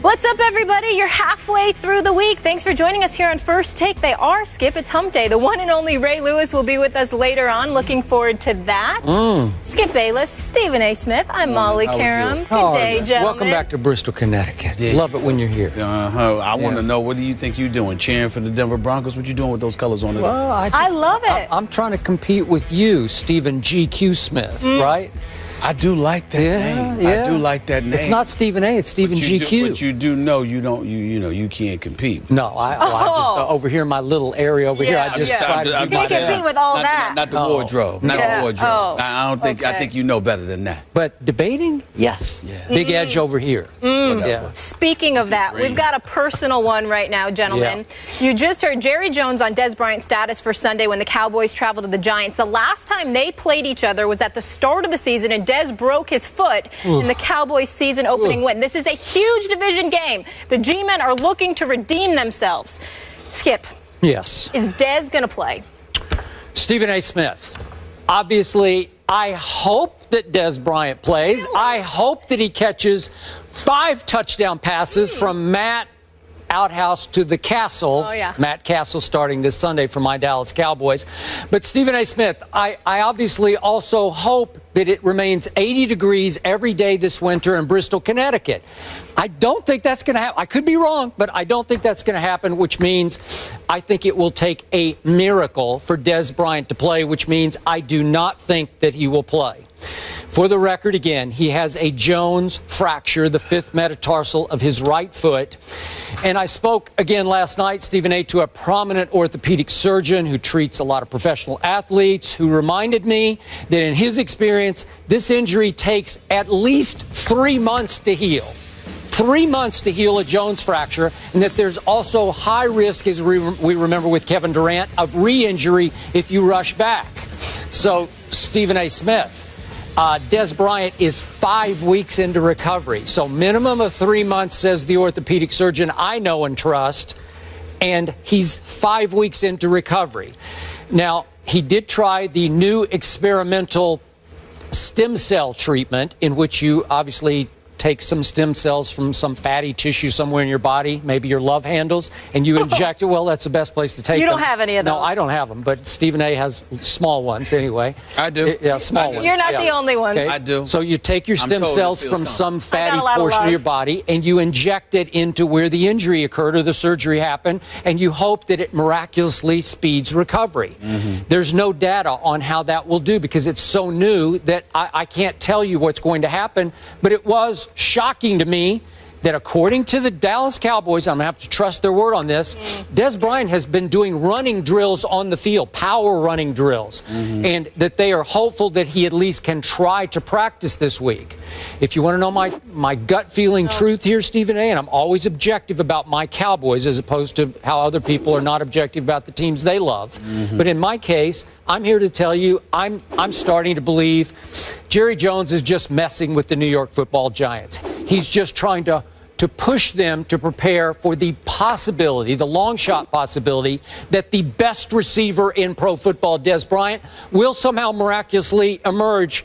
What's up, everybody? You're halfway through the week. Thanks for joining us here on First Take. They are Skip. It's Hump Day. The one and only Ray Lewis will be with us later on. Looking forward to that. Skip Bayless, Stephen A. Smith. I'm Molly Karam. Good day, gentlemen. Welcome back to Bristol, Connecticut. Yeah. Love it when you're here. I want to know, what do you think you're doing? Cheering for the Denver Broncos? What you doing with those colors on it? Well, I love it. I'm trying to compete with you, Stephen G.Q. Smith, right? I do like that name. Yeah. I do like that name. It's not Stephen A. It's Stephen G.Q. But you do know you can't compete. No, I just over here in my little area over here. I just try to You can't compete with all that. Not the wardrobe. Not the wardrobe. I don't think. I think you know better than that. But debating, yes. Yeah. Big edge over here. Yeah. Speaking of that, we've got a personal one right now, gentlemen. You just heard Jerry Jones on Dez Bryant's status for Sunday when the Cowboys traveled to the Giants. The last time they played each other was at the start of the season, and Dez broke his foot in the Cowboys' season-opening win. This is a huge division game. The G-men are looking to redeem themselves. Skip. Yes. Is Dez going to play? Stephen A. Smith. Obviously, I hope that Dez Bryant plays. I hope that he catches 5 touchdown passes from Matt Outhouse to the Castle. Matt Castle starting this Sunday for my Dallas Cowboys. But Stephen A. Smith, I obviously also hope that it remains 80 degrees every day this winter in Bristol, Connecticut. I don't think that's going to happen. I could be wrong, but I don't think that's going to happen, which means I think it will take a miracle for Dez Bryant to play, which means I do not think that he will play. For the record, again, he has a Jones fracture, the 5th metatarsal of his right foot. And I spoke again last night, Stephen A., to a prominent orthopedic surgeon who treats a lot of professional athletes, who reminded me that in his experience, this injury takes at least 3 months to heal. 3 months to heal a Jones fracture, and that there's also high risk, as we remember with Kevin Durant, of re-injury if you rush back. So, Stephen A. Smith, Dez Bryant is 5 weeks into recovery. So minimum of 3 months, says the orthopedic surgeon I know and trust. And he's 5 weeks into recovery. Now, he did try the new experimental stem cell treatment, in which you obviously take some stem cells from some fatty tissue somewhere in your body, maybe your love handles, and you inject it. Well, that's the best place to take them. You don't have any of those. No, I don't have them, but Stephen A. has small ones anyway. I do. Yeah, small ones. You're not the only one. Okay. I do. So you take your stem cells from some fatty portion of your body and you inject it into where the injury occurred or the surgery happened, and you hope that it miraculously speeds recovery. There's no data on how that will do because it's so new that I can't tell you what's going to happen, but it was shocking to me that according to the Dallas Cowboys, I'm going to have to trust their word on this, Dez Bryant has been doing running drills on the field, power running drills, and that they are hopeful that he at least can try to practice this week. If you want to know my gut feeling truth here, Stephen A., and I'm always objective about my Cowboys as opposed to how other people are not objective about the teams they love, but in my case, I'm here to tell you I'm starting to believe Jerry Jones is just messing with the New York Football Giants. He's just trying to push them to prepare for the possibility, the long shot possibility, that the best receiver in pro football, Dez Bryant, will somehow miraculously emerge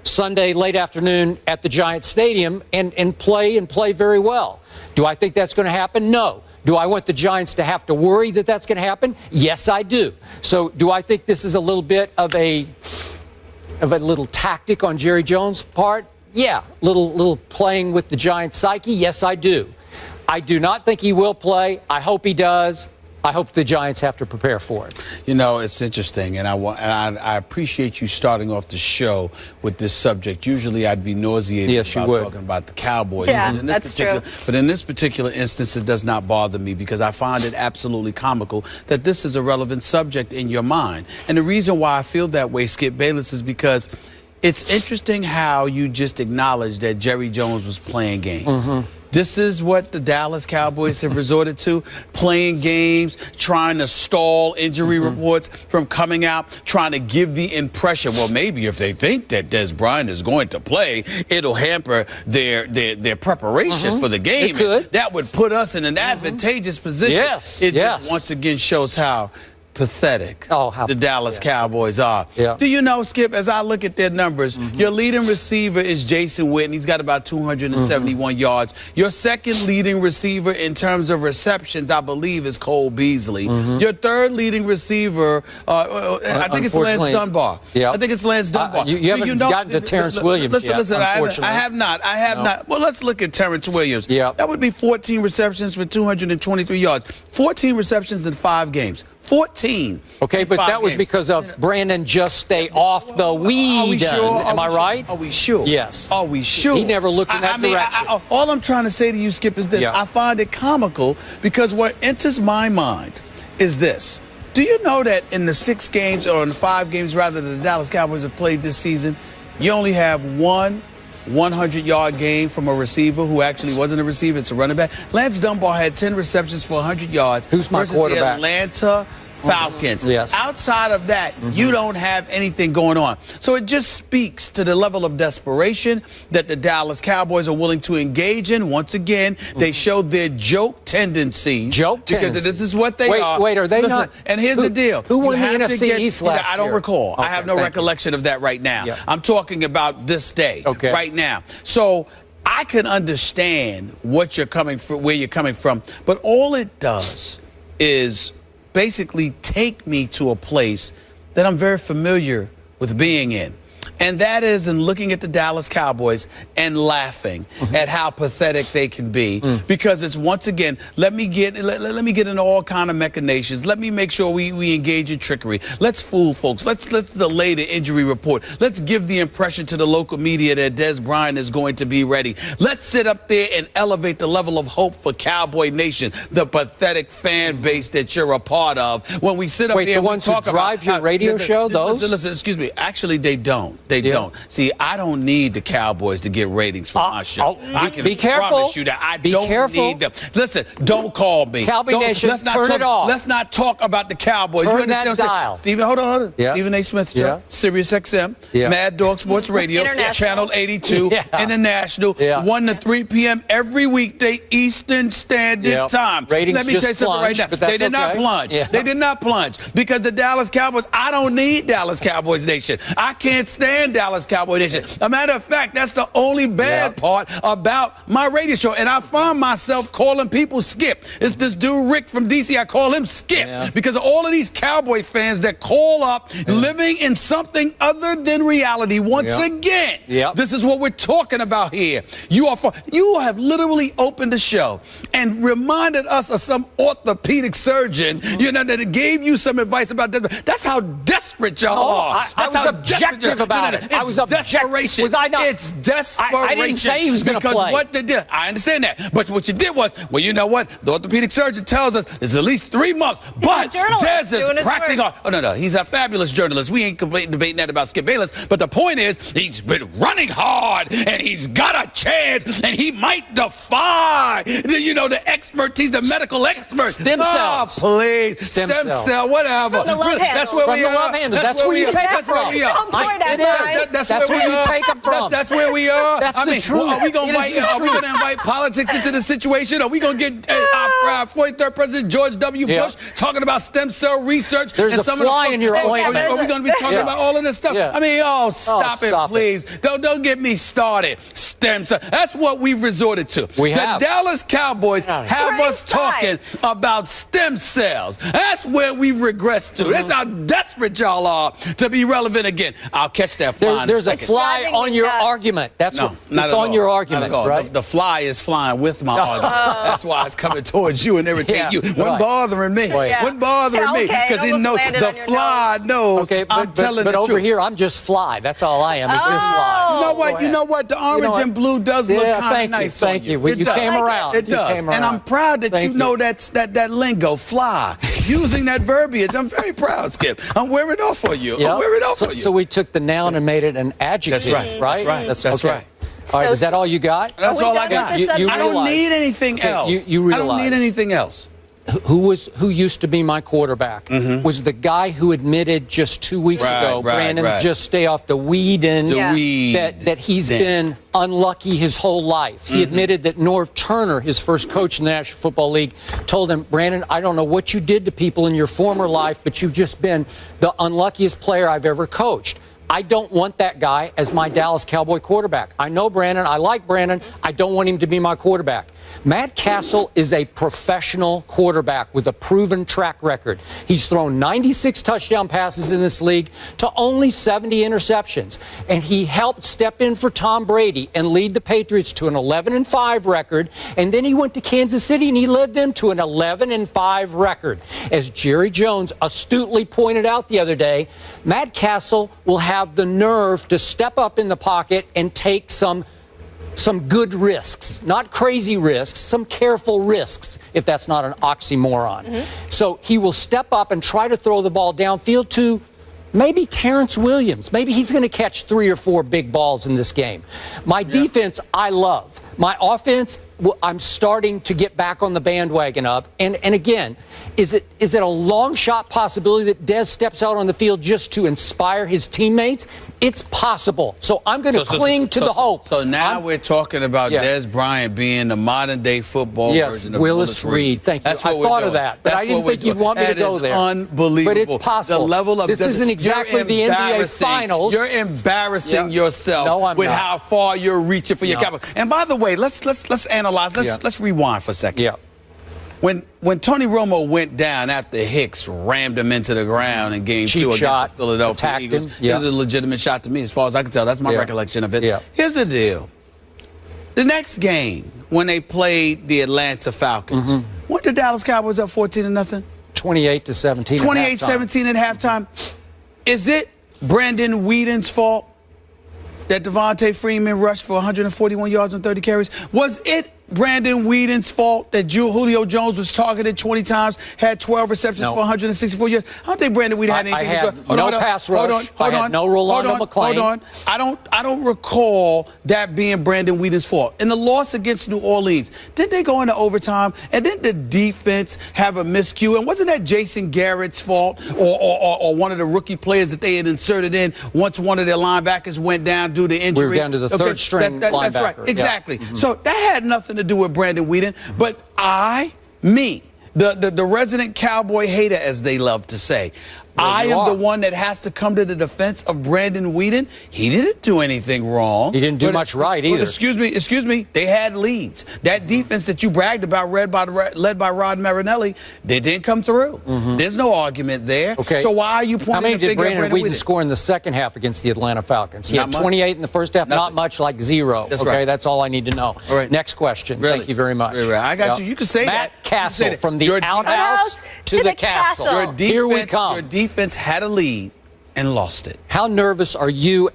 Sunday late afternoon at the Giants Stadium and play very well. Do I think that's going to happen? No. Do I want the Giants to have to worry that that's going to happen? Yes, I do. So do I think this is a little bit of a little tactic on Jerry Jones' part? Yeah, little playing with the Giants' psyche. Yes, I do. I do not think he will play. I hope he does. I hope the Giants have to prepare for it. You know, it's interesting, and I appreciate you starting off the show with this subject. Usually, I'd be nauseated about talking about the Cowboys. Yeah, that's true. But in this particular instance, it does not bother me because I find it absolutely comical that this is a relevant subject in your mind. And the reason why I feel that way, Skip Bayless, is because it's interesting how you just acknowledged that Jerry Jones was playing games. This is what the Dallas Cowboys have resorted to, playing games, trying to stall injury reports from coming out, trying to give the impression, well, maybe if they think that Dez Bryant is going to play, it'll hamper their preparation for the game. It could. That would put us in an advantageous position. Yes. It just once again shows how pathetic how the Dallas Cowboys are. Yeah. Do you know, Skip, as I look at their numbers, your leading receiver is Jason Witten. He's got about 271 yards. Your second leading receiver in terms of receptions, I believe, is Cole Beasley. Your third leading receiver, I think it's Lance Dunbar. Yeah. I think it's Lance Dunbar. You haven't gotten to Terrence Williams yet, listen, I have not. Well, let's look at Terrence Williams. Yeah. That would be 14 receptions for 223 yards. 14 receptions in 5 games. 14. Okay, but that was because of Brandon just stay off the weed. Are we sure? Am I right? Are we sure? Yes. Are we sure? He never looked in that direction. All I'm trying to say to you, Skip, is this. Yeah. I find it comical because what enters my mind is this. Do you know that in the 6 games, or in the 5 games rather, that the Dallas Cowboys have played this season, you only have one 100-yard game from a receiver who actually wasn't a receiver, it's a running back. Lance Dunbar had 10 receptions for 100 yards. Who's my versus quarterback? The Atlanta Falcons. Yes. Outside of that, you don't have anything going on. So it just speaks to the level of desperation that the Dallas Cowboys are willing to engage in. Once again, they show their joke tendencies. Because this is what they are. Wait, are they not? And here's the deal. Who won the NFC East last year? I don't recall. Okay, I have no recollection of that right now. Yeah. I'm talking about this day, right now. So I can understand what you're coming from, where you're coming from, but all it does is basically take me to a place that I'm very familiar with being in. And that is in looking at the Dallas Cowboys and laughing at how pathetic they can be. Because it's, once again, let me get into all kind of machinations. Let me make sure we engage in trickery. Let's fool folks. Let's delay the injury report. Let's give the impression to the local media that Des Bryant is going to be ready. Let's sit up there and elevate the level of hope for Cowboy Nation, the pathetic fan base that you're a part of. When we sit up there and we talk about... the ones who drive your radio show, those? Listen, excuse me. Actually, they don't. They don't. See, I don't need the Cowboys to get ratings from my show. I can promise you that I don't need them. Listen, don't call me. Cowboy Nation, turn it off. Let's not talk about the Cowboys. Turn that dial. Stephen, hold on. Yeah. Stephen A. Smith Show, Sirius XM, Mad Dog Sports Radio, Channel 82, International, 1 to 3 p.m. every weekday Eastern Standard Time. Ratings Let me tell you something right now. They did not plunge. They did not plunge because the Dallas Cowboys, I don't need Dallas Cowboys Nation. I can't stand Dallas Cowboy Nation. A matter of fact, that's the only bad part about my radio show. And I find myself calling people Skip. It's this dude Rick from DC. I call him Skip because of all of these Cowboy fans that call up living in something other than reality. Once again, this is what we're talking about here. You have literally opened the show and reminded us of some orthopedic surgeon, that gave you some advice about this. That's how desperate y'all are. I was objective about it. I was desperation. Was I not? It's desperation. I didn't say he was going to play. Because what they did, I understand that. But what you did was, well, you know what? The orthopedic surgeon tells us it's at least 3 months. But Des is practicing on. Oh, no. He's a fabulous journalist. We ain't debating that about Skip Bayless. But the point is, he's been running hard, and he's got a chance, and he might defy, the expertise, the medical experts. Stem cells. Oh, please. Stem cell, whatever. From the love That's where we are. That's where you take it from. That's where you take them from. That's where we are. That's the truth. Are we going to invite politics into the situation? Are we going to get our 43rd President George W. Bush talking about stem cell research? There's and a some fly of in your ointment. Are we going to be talking about all of this stuff? I mean, stop it, please. Don't get me started. Stem cell. That's what we've resorted to. The Dallas Cowboys have us talking about stem cells. That's where we've regressed to. That's how desperate y'all are to be relevant again. I'll catch that fly. There's a fly on your argument. That's on your argument, right? The fly is flying with my argument. That's why it's coming towards you and irritating you. Wasn't bothering me. Wasn't bothering me because he knows the fly knows. I'm telling the truth. But over here, I'm just fly. That's all I am. Is just fly. You know what? The orange and blue does look kind of nice. Thank you. You came around. It does, and I'm proud that you know that lingo, fly. Using that verbiage, I'm very proud, Skip. I'm wearing off for you. I'm wearing off for you. So we took the noun and made it an adjective, right? That's right. All right, is that all you got? That's all I got. I don't need anything else. You realize. I don't need anything else. who used to be my quarterback, was the guy who admitted just 2 weeks ago, Brandon, just stay off the weed and that he's been unlucky his whole life. He admitted that Norv Turner, his first coach in the National Football League, told him, Brandon, I don't know what you did to people in your former life, but you've just been the unluckiest player I've ever coached. I don't want that guy as my Dallas Cowboy quarterback. I know Brandon. I like Brandon. I don't want him to be my quarterback. Matt Castle is a professional quarterback with a proven track record. He's thrown 96 touchdown passes in this league to only 70 interceptions. And he helped step in for Tom Brady and lead the Patriots to an 11-5 record. And then he went to Kansas City and he led them to an 11-5 record. As Jerry Jones astutely pointed out the other day, Matt Castle will have the nerve to step up in the pocket and take some good risks, not crazy risks, some careful risks, if that's not an oxymoron. So he will step up and try to throw the ball downfield to maybe Terrence Williams. Maybe he's going to catch 3 or 4 big balls in this game. My defense, I love. My offense, I'm starting to get back on the bandwagon of. And again, is it a long shot possibility that Dez steps out on the field just to inspire his teammates? It's possible. So I'm going to cling to the hope. So now we're talking about Dez Bryant being the modern-day football version of Willis Reed. Thank you. I thought of that, but I didn't think you'd want me to go there. Unbelievable. But it's possible. The level of this isn't exactly the NBA Finals. You're embarrassing yourself with how far you're reaching for your capital. And by the way, let's analyze. Let's rewind for a second. Yeah. When Tony Romo went down after Hicks rammed him into the ground in Game 2 against the Philadelphia Eagles, it was a legitimate shot to me, as far as I can tell. That's my recollection of it. Here's the deal. The next game, when they played the Atlanta Falcons, weren't the Dallas Cowboys up 14-0? 28-17. 28-17 at halftime. Is it Brandon Whedon's fault that Devontae Freeman rushed for 141 yards on 30 carries? Was it Brandon Whedon's fault that Julio Jones was targeted 20 times, had 12 receptions for 164 yards? I don't think Brandon Whedon had anything to do. Hold on. No Rolando McClain. Hold on. I don't recall that being Brandon Whedon's fault. In the loss against New Orleans, didn't they go into overtime? And didn't the defense have a miscue? And wasn't that Jason Garrett's fault or one of the rookie players that they had inserted in once one of their linebackers went down due to injury? We were down to the third string linebacker. That's right. Exactly. So that had nothing to do with Brandon Whedon, but the resident Cowboy hater, as they love to say, I am the one that has to come to the defense of Brandon Whedon. He didn't do anything wrong. He didn't do much right either. Excuse me. They had leads. That defense that you bragged about, led by Rod Marinelli, they didn't come through. There's no argument there. Okay. So why are you pointing the finger at Brandon Whedon score in the second half against the Atlanta Falcons? He had 28 in the first half, not much, like 0. That's right. That's all I need to know. All right. Next question. Really? Thank you very much. I got you. You can say Matt that. Castle, from the outhouse to the castle. Here we come. Your defense had a lead and lost it. How nervous are you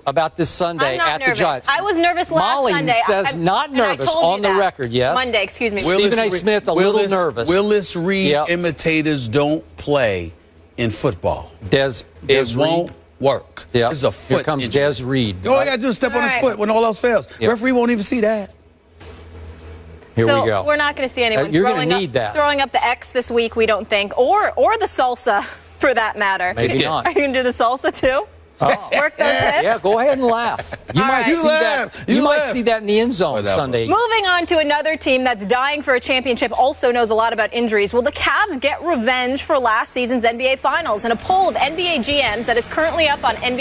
about this Sunday at the Giants? I was nervous last Sunday. Molly says not nervous on the record, yes? Monday, excuse me. Stephen A. Smith, a little nervous. Willis Reed imitators don't play in football. It won't work. It's a foot Here comes injury. Des Reed. All I got to do is step on his foot when all else fails. Referee won't even see that. Here we go. We're not going to see anyone throwing up the X this week, we don't think, or the salsa, for that matter. Maybe not. Are you going to do the salsa, too? Work those hips? Yeah, go ahead and laugh. You might see that in the end zone Sunday. Moving on to another team that's dying for a championship, also knows a lot about injuries. Will the Cavs get revenge for last season's NBA Finals? In a poll of NBA GMs that is currently up on NBA